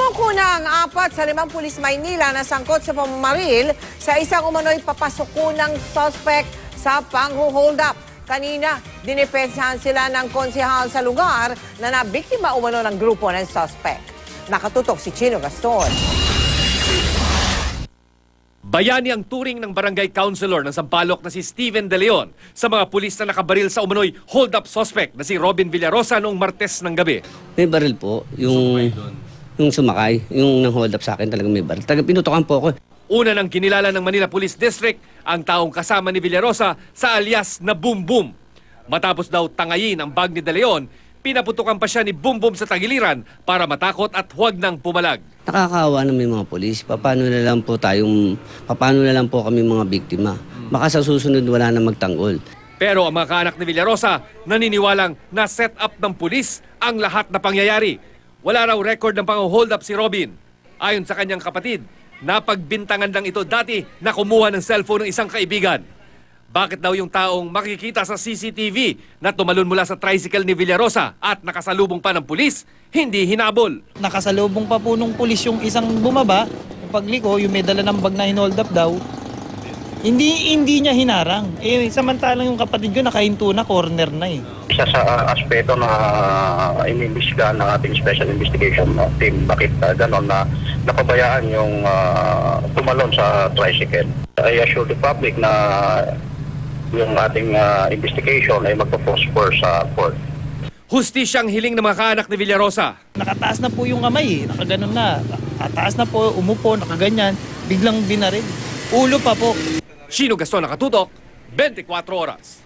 Sinuko na ang 4 sa 5 pulis Maynila na sangkot sa pamamaril sa isang umano'y papasukunang suspect sa pang-hold up. Kanina, dinipensahan sila ng konsehal sa lugar na nabiktima umano ng grupo ng suspect. Nakatutok si Chino Gaston. Bayani ang turing ng barangay councilor ng Sampaloc na si Steven De Leon sa mga pulis na nakabaril sa umano'y hold-up suspect na si Robin Villarosa noong Martes ng gabi. May baril po, yung sumakay, yung nang-hold up sa akin talaga may baril. Pinutokan po ako. Una nang kinilala ng Manila Police District ang taong kasama ni Villarosa sa alias na Boom Boom. Matapos daw tangayin ang bag ni De Leon, pinaputukan pa siya ni Boom Boom sa tagiliran para matakot at huwag nang pumalag. Nakakaawa na may mga pulis. Paano na lang po kami mga biktima? Baka sa susunod wala na magtanggol. Pero ang mga kaanak ni Villarosa naniniwalang na set up ng pulis ang lahat na pangyayari. Wala raw record ng pang-hold up si Robin. Ayon sa kanyang kapatid, napagbintangan lang ito dati na kumuha ng cellphone ng isang kaibigan. Bakit daw yung taong makikita sa CCTV na tumalon mula sa tricycle ni Villarosa at nakasalubong pa ng pulis, hindi hinabol? Nakasalubong pa po nung pulis yung isang bumaba, yung pagliko, yung may dala ng bag na hinold up daw. Hindi niya hinarang. Samantalang yung kapatid ko nakahinto na, corner na eh. Isa sa aspeto na inimbestigahan ng ating special investigation team, bakit gano'n na napabayaan yung tumalon sa tricycle. I assure the public na yung ating investigation ay magpo-prosper sa court. Hustisyang hiling ng mga kaanak ni Villarosa. Nakataas na po yung kamay eh, nakaganon na. Ataas na po, umupo, nakaganyan, biglang binaril. Ulo pa po. Chino Gaston, nakatutok, 24 oras.